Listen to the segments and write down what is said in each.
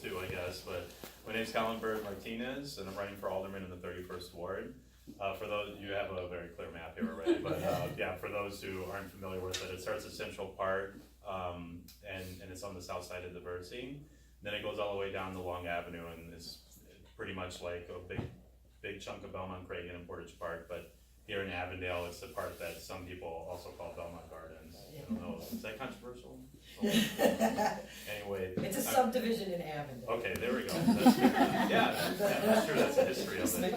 too, I guess, but my name's Colin Bird-Martinez, and I'm running for alderman in the 31st Ward. For those, you have a very clear map here already, but yeah, for those who aren't familiar with it, it starts at Central Park, and it's on the south side of Diversey. Then it goes all the way down to Long Avenue, and it's pretty much like a big chunk of Belmont, Cragen, and Portage Park, but here in Avondale, it's the part that some people also call Belmont Gardens. I don't know, is that controversial? Anyway. It's a subdivision in Avondale. Okay, there we go. That's good. Yeah, that's true, that's the history of it.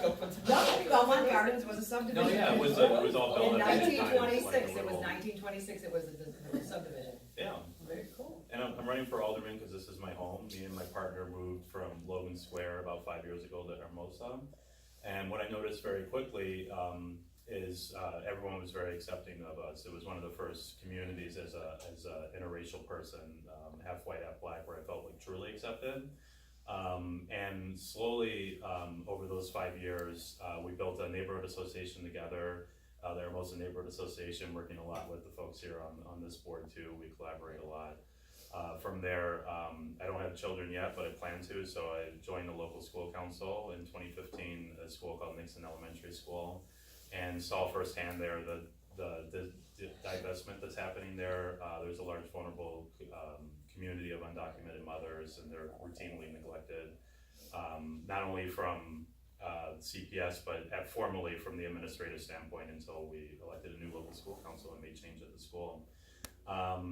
No, Belmont Gardens was a subdivision. No, yeah, it was all built In up. at the time. 1926, Like it was 1926, it was a subdivision. Yeah. Very cool. And I'm running for alderman because this is my home. Me and my partner moved from Logan Square about 5 years ago to Hermosa. And what I noticed very quickly is everyone was very accepting of us. It was one of the first communities as a interracial person, half white, half black, where I felt like truly accepted. And slowly over those 5 years, we built a neighborhood association together. The Hermosa Neighborhood Association, working a lot with the folks here on this board too. We collaborate a lot. From there, I don't have children yet, but I plan to, so I joined the local school council in 2015, a school called Nixon Elementary School, and saw firsthand there the divestment that's happening there. There's a large vulnerable community of undocumented mothers, and they're routinely neglected, not only from CPS, but formally from the administrative standpoint until we elected a new local school council and made change at the school.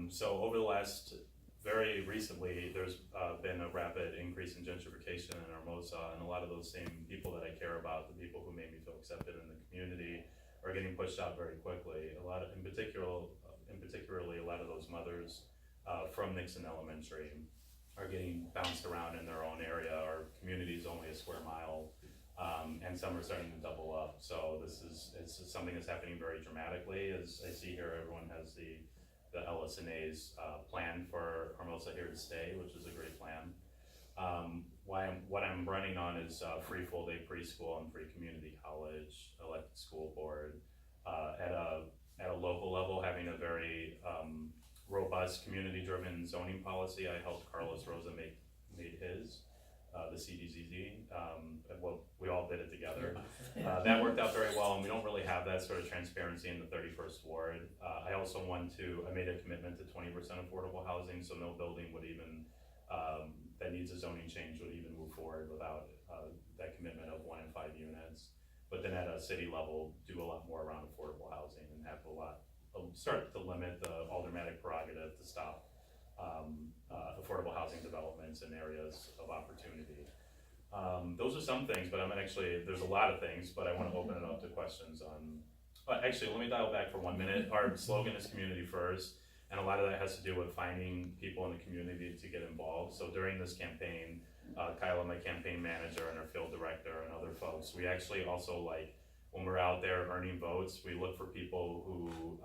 So over the last, very recently, there's been a rapid increase in gentrification in Hermosa, and a lot of those same people that I care about, the people who made me feel accepted in the community, are getting pushed out very quickly. A lot of, particularly a lot of those mothers from Nixon Elementary are getting bounced around in their own area. Our community is only a square mile, and some are starting to double up. So it's something that's happening very dramatically. As I see here, everyone has the LSNA's plan for Hermosa Here to Stay, which is a great plan. What I'm running on is free full-day preschool and free community college, elected school board. At a local level, having a very robust community-driven zoning policy. I helped Carlos Rosa made his, the CDZZ. Well, we all did it together. That worked out very well, and we don't really have that sort of transparency in the 31st Ward. I also I made a commitment to 20% affordable housing, so no building would even, that needs a zoning change would even move forward without that commitment of 1 in 5 units. But then at a city level, do a lot more around affordable housing and have start to limit the aldermanic prerogative to stop affordable housing developments in areas of opportunity. Those are some things, but there's a lot of things, but I want to open it up to questions on, actually, let me dial back for 1 minute. Our slogan is community first, and a lot of that has to do with finding people in the community to get involved. So during this campaign, Kyla, my campaign manager, and our field director, and other folks, we actually also, like, when we're out there earning votes, we look for people who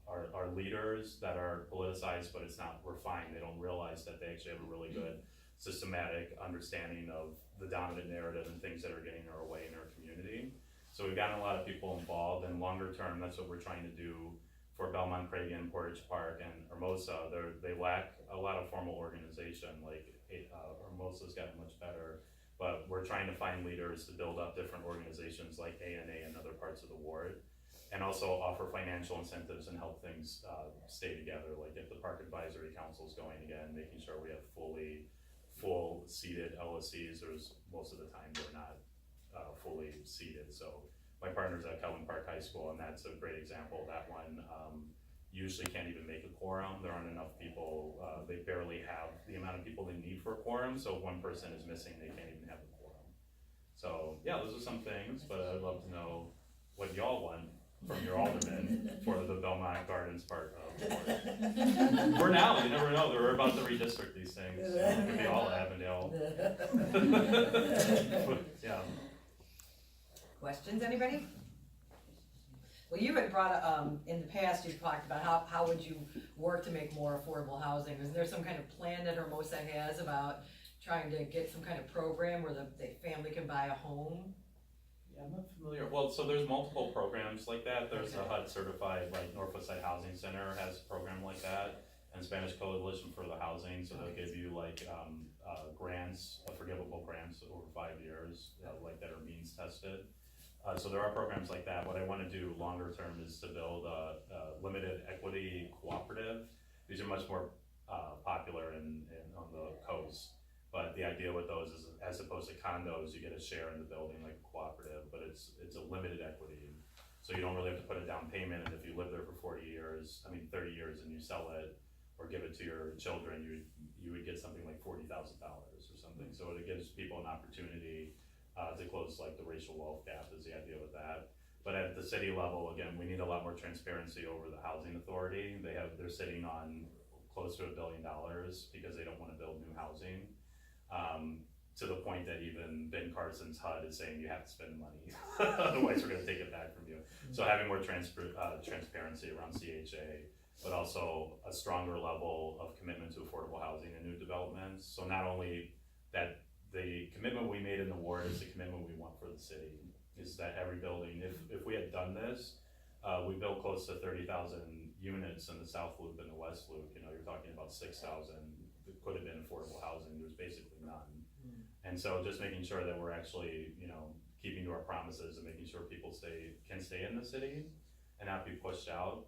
are leaders that are politicized, but it's not refined. They don't realize that they actually have a really good systematic understanding of the dominant narrative and things that are getting in our way in our community. So we've gotten a lot of people involved, and longer term, that's what we're trying to do for Belmont, Cragen, Portage Park, and Hermosa. They lack a lot of formal organization. Like Hermosa's gotten much better, but we're trying to find leaders to build up different organizations like ANA and other parts of the ward, and also offer financial incentives and help things stay together. Like if the Park Advisory Council is going again, making sure we have full seated LSCs. Most of the time they're not fully seated. So my partner's at Colin Park High School, and that's a great example. That one usually can't even make a quorum. There aren't enough people. They barely have the amount of people they need for a quorum. So if one person is missing, they can't even have a quorum. So yeah, those are some things, but I'd love to know what y'all want from your alderman for the Belmont Gardens part of the board. For now, you never know. We're about to redistrict these things. So it could be all Avondale. Yeah. Questions, anybody? Well, you had brought in the past, you've talked about how would you work to make more affordable housing. Is there some kind of plan that Hermosa has about trying to get some kind of program where the family can buy a home? Yeah, I'm not familiar. Well, so there's multiple programs like that. There's a HUD certified, like Northwest Side Housing Center has a program like that, and Spanish Coalition for the Housing. So they'll give you like grants grants, forgivable grants over 5 years, like that are means tested. So there are programs like that. What I want to do longer term is to build a limited equity cooperative. These are much more popular on the coast. But the idea with those is, as opposed to condos, you get a share in the building like a cooperative, but it's a limited equity. So you don't really have to put a down payment, and if you live there for 30 years, and you sell it or give it to your children, you would get something like $40,000 or something. So it gives people an opportunity to close like the racial wealth gap is the idea with that. But at the city level, again, we need a lot more transparency over the housing authority. They're sitting on close to $1 billion because they don't want to build new housing. To the point that even Ben Carson's HUD is saying you have to spend the money, otherwise we're going to take it back from you. So having more transparency around CHA, but also a stronger level of commitment to affordable housing and new developments. So not only that the commitment we made in the ward is the commitment we want for the city, is that every building, if we had done this, we built close to 30,000 units in the South Loop and the West Loop. You're talking about 6,000. It could have been affordable housing. There's basically none. And so just making sure that we're actually, keeping to our promises and making sure people can stay in the city and not be pushed out.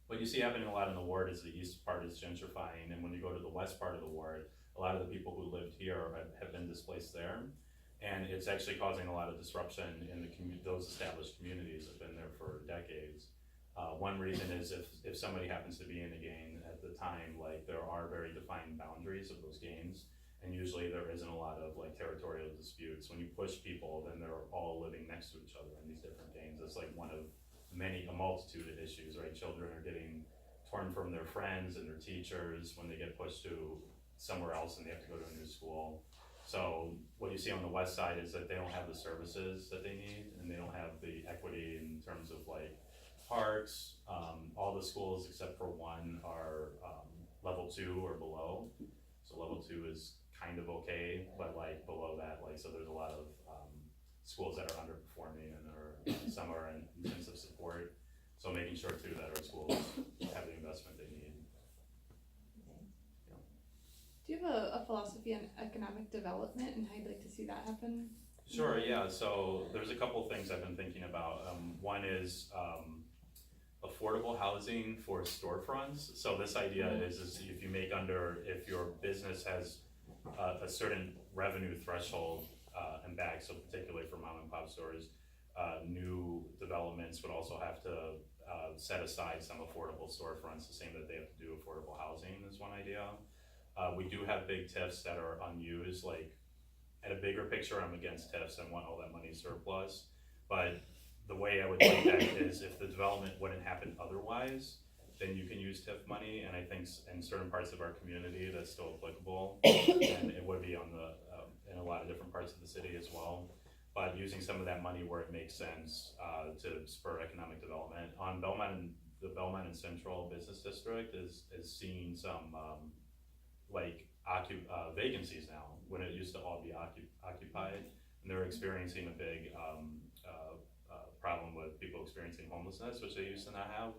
What you see happening a lot in the ward is the east part is gentrifying, and when you go to the west part of the ward, a lot of the people who lived here have been displaced there, and it's actually causing a lot of disruption in those established communities that have been there for decades. One reason is if somebody happens to be in a gang at the time, like there are very defined boundaries of those gangs, and usually there isn't a lot of like territorial disputes. When you push people, then they're all living next to each other in these different gangs. It's like one of a multitude of issues, right? Children are getting torn from their friends and their teachers when they get pushed to somewhere else and they have to go to a new school. So what you see on the west side is that they don't have the services that they need, and they don't have the equity in terms of like parks. All the schools except for one are level 2 or below. So level 2 is kind of okay, but like below that, like, so there's a lot of schools that are underperforming, and some are in intensive support. So making sure too that our schools have the investment they need. Do you have a philosophy on economic development and how you'd like to see that happen? Sure, yeah, so there's a couple things I've been thinking about. One is affordable housing for storefronts. So this idea is if your business has a certain revenue threshold and back, so particularly for mom and pop stores, new developments would also have to set aside some affordable storefronts, the same that they have to do affordable housing is one idea. We do have big TIFs that are unused. Like at a bigger picture, I'm against TIFs and want all that money surplus, but the way I would think that is if the development wouldn't happen otherwise, then you can use TIF money, and I think in certain parts of our community that's still applicable, and it would be in a lot of different parts of the city as well. But using some of that money where it makes sense to spur economic development. On the Belmont and Central Business District is seeing some vacancies now, when it used to all be occupied, and they're experiencing a big problem with people experiencing homelessness, which they used to not have.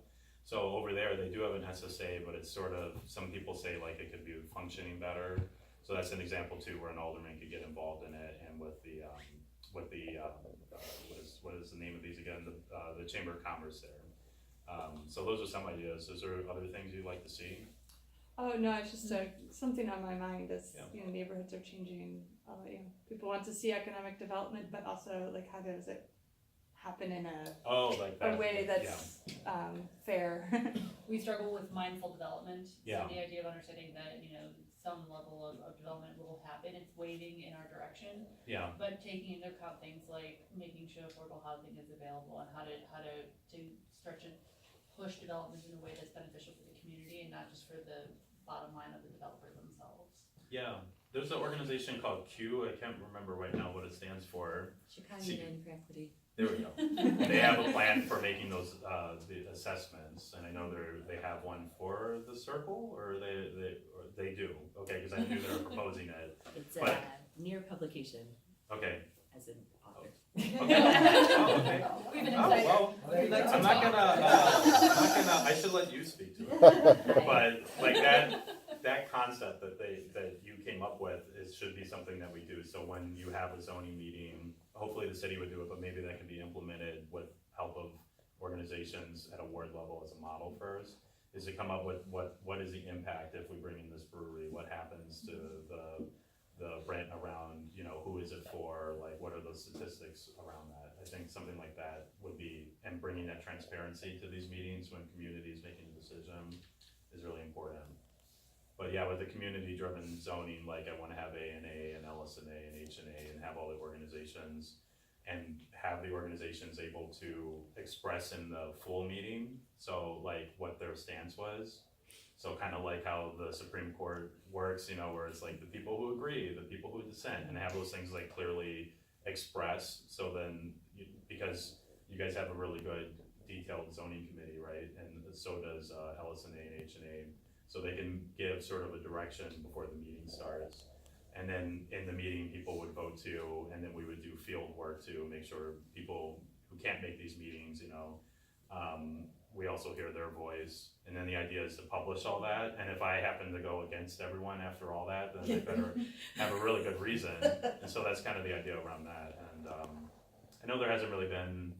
So over there, they do have an SSA, but it's sort of, some people say like it could be functioning better. So that's an example too, where an alderman could get involved in it, and with the what is the name of these again? The Chamber of Commerce there. So those are some ideas. Is there other things you'd like to see? Oh no, it's just something on my mind as neighborhoods are changing. People want to see economic development, but also like how does it happen in a way that's fair? We struggle with mindful development. Yeah. So the idea of understanding that some level of development will happen. It's waving in our direction. Yeah. But taking into account things like making sure affordable housing is available and how to start to push development in a way that's beneficial for the community and not just for the bottom line of the developer themselves. Yeah, there's an organization called Q. I can't remember right now what it stands for. Chicago United for Equity. There we go. They have a plan for making those the assessments, and I know they have one for the Circle, or they do. Okay, because I knew they were proposing it. It's But- near publication Okay. as an author. Okay. Oh, okay. We've been Oh, excited. well, We'd like to I'm not talk. gonna. I should let you speak to it. But like that concept that you came up with is this should be something that we do. So when you have a zoning meeting, hopefully the city would do it, but maybe that can be implemented with help of organizations at a ward level as a model first, is to come up with what is the impact if we bring in this brewery, what happens to the rent around, you know, who is it for, like, what are those statistics around that? I think something like that would be, and bringing that transparency to these meetings when community is making a decision is really important. But yeah, with the community-driven zoning, like I wanna have A&A and LSNA and H&A and have all the organizations and have the organizations able to express in the full meeting, so like what their stance was. So kind of like how the Supreme Court works, you know, where it's like the people who agree, the people who dissent, and have those things like clearly expressed. So then, because you guys have a really good detailed zoning committee, right? And so does LSNA and H&A. So they can give sort of a direction before the meeting starts. And then in the meeting, people would vote too, and then we would do field work to make sure people who can't make these meetings, you know, we also hear their voice. And then the idea is to publish all that, and if I happen to go against everyone after all that, then they better have a really good reason. And so that's kind of the idea around that. And I know there hasn't really been,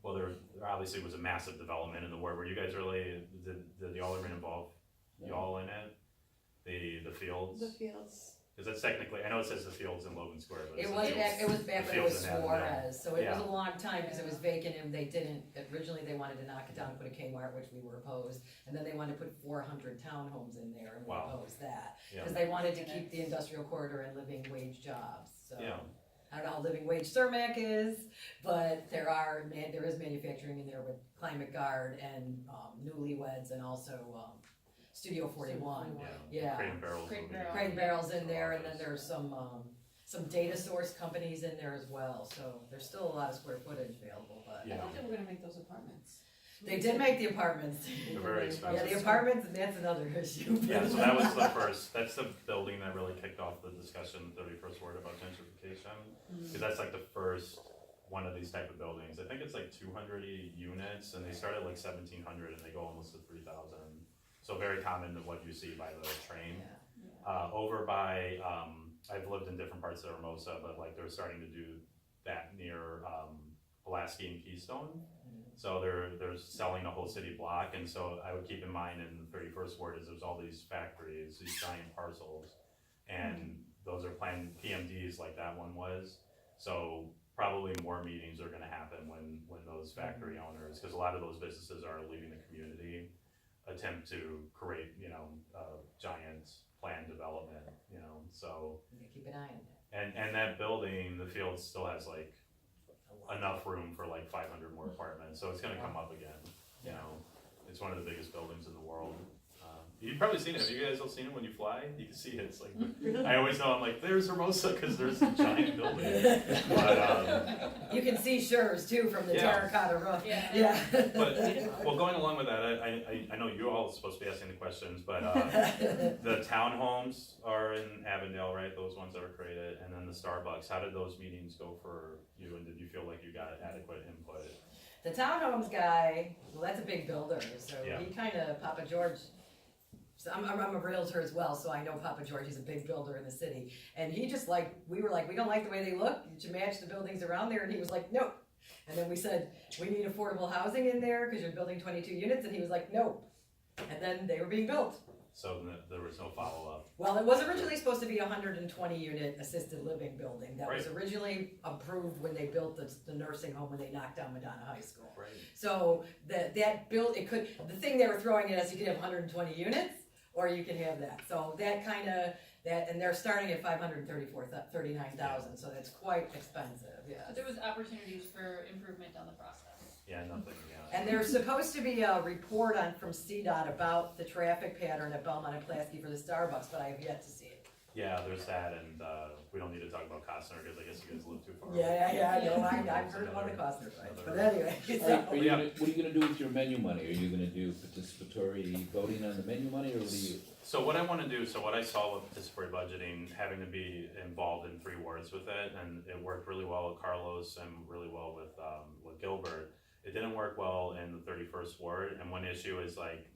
well, there obviously was a massive development in the ward. Were you guys really, did y'all ever involve y'all in it? The fields? The fields. Because that's technically, I know it says the fields in Logan Square, but It was back when it was fields in Avondale. Suarez, so it was Yeah. a long time, because it was vacant, and they didn't, originally they wanted to knock it down and put a Kmart, which we were opposed, and then they wanted to put 400 townhomes in there, and we Wow. opposed that, Yeah. because they wanted to keep the industrial corridor and living wage jobs, so. Yeah. I don't know how living wage Cermak is, but there is manufacturing in there with Climate Guard and Newlyweds, and also Studio 41. Yeah. Crate and Barrels. Crate and will be- Barrel. Crate and Barrels in there, and then there's some data source companies in there as well, so there's still a lot of square footage available, but. I Yeah. thought they were gonna make those apartments. They did make the apartments. They're very expensive. Yeah, the apartments, and that's another issue. Yeah, so that was the first, that's the building that really kicked off the discussion, the 31st ward about gentrification. Because that's like the first one of these type of buildings. I think it's like 280 units, and they start at like 1,700 and they go almost to 3,000. So very common to what you see by the train. Yeah. Over by, I've lived in different parts of Hermosa, but like they're starting to do that near Pulaski and Keystone. So they're selling a whole city block, and so I would keep in mind in the 31st ward is there's all these factories, these giant parcels, and those are planned PMDs like that one was. So probably more meetings are gonna happen when those factory owners, because a lot of those businesses are leaving the community, attempt to create, you know, giant planned development, you know, so. Yeah, keep an eye on that. And that building, the field still has like enough room for like 500 more apartments, so it's gonna come up again, you know. It's one of the biggest buildings in the world. You've probably seen it, have you guys all seen it when you fly? You can see it, it's like, I always know, I'm like, there's Hermosa, cause there's a giant building. But, You can see Schurz too from the Yeah. terracotta roof. Yeah. Yeah. but, well, going along with that, I know you all are supposed to be asking the questions, but, the townhomes are in Avondale, right? Those ones that were created, and then the Starbucks, how did those meetings go for you, and did you feel like you got adequate input? The townhomes guy, well, that's a big builder, so Yeah. he kinda, Papa George, so I'm a realtor as well, so I know Papa George, he's a big builder in the city. And he just like, we were like, we don't like the way they look, you should match the buildings around there, and he was like, no. And then we said, we need affordable housing in there, cause you're building 22 units, and he was like, no. And then they were being built. So there was no follow-up. Well, it was originally supposed to be a 120 unit assisted living building, that was originally approved when they built the nursing home when they knocked down Madonna High School. Right. So that build, the thing they were throwing at us, you could have 120 units, or you can have that. So that and they're starting at 39,000, so that's quite expensive, So yeah. there was opportunities for improvement on the process. Yeah, nothing, yeah. And there's supposed to be a report from CDOT about the traffic pattern at Belmont and Pulaski for the Starbucks, but I have yet to see it. Yeah, there's that, and we don't need to talk about Costner, because I guess you guys live too far. Yeah, I know, I've heard about the Costner fights, but anyway. Are you what are you gonna do with your menu money? Are you gonna do participatory voting on the menu money, or what do you? So what I wanna do, so what I saw with participatory budgeting, having to be involved in 3 wards with it, and it worked really well with Carlos and really well with Gilbert. It didn't work well in the 31st ward, and one issue is like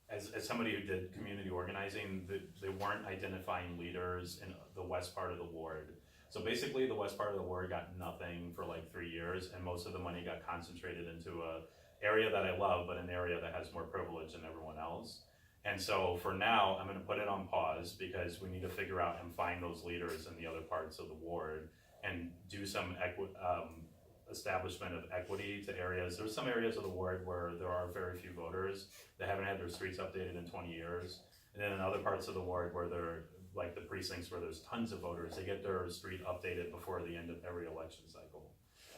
as somebody who did community organizing, they weren't identifying leaders in the west part of the ward. So basically the west part of the ward got nothing for like 3 years, and most of the money got concentrated into a area that I love, but an area that has more privilege than everyone else. And so for now, I'm gonna put it on pause because we need to figure out and find those leaders in the other parts of the ward and do some establishment of equity to areas. There's some areas of the ward where there are very few voters that haven't had their streets updated in 20 years. And then in other parts of the ward where they're like the precincts where there's tons of voters, they get their street updated before the end of every election cycle.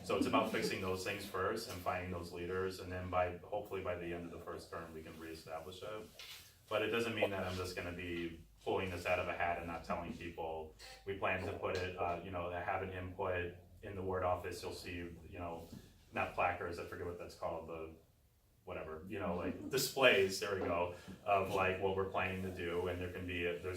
So it's about fixing those things first and finding those leaders, and then hopefully by the end of the first term, we can reestablish it. But it doesn't mean that I'm just gonna be pulling this out of a hat and not telling people. We plan to put it, have an input in the ward office. You'll see, not placards, I forget what that's called, like displays, there we go, of like what we're planning to do, and there's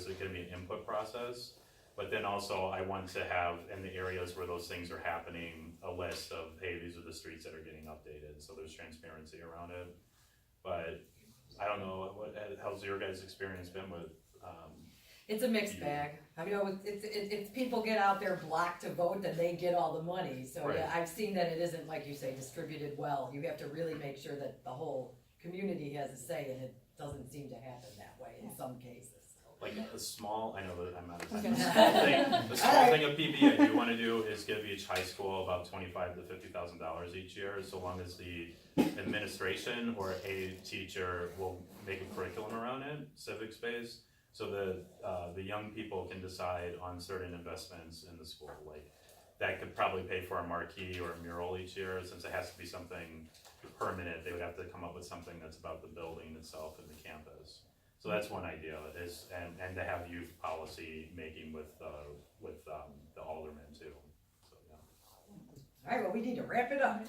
gonna be an input process. But then also I want to have, in the areas where those things are happening, a list of, hey, these are the streets that are getting updated, so there's transparency around it. But I don't know, how's your guys' experience been with, It's a mixed bag. I mean, it's people get out there blocked to vote, then they get all the money. So Right. yeah, I've seen that it isn't, like you say, distributed well. You have to really make sure that the whole community has a say, and it doesn't seem to happen that way in some cases. like a small, I know that I'm out of time, Okay. the small thing of PB I do wanna do is give each high school about $25,000 to $50,000 each year, so long as the administration or a teacher will make a curriculum around it, civics based, so the young people can decide on certain investments in the school. Like, that could probably pay for a marquee or a mural each year. Since it has to be something permanent, they would have to come up with something that's about the building itself and the campus. So that's one idea, is and to have youth policy making with the aldermen too. So, yeah. All right, well, we need to wrap it up.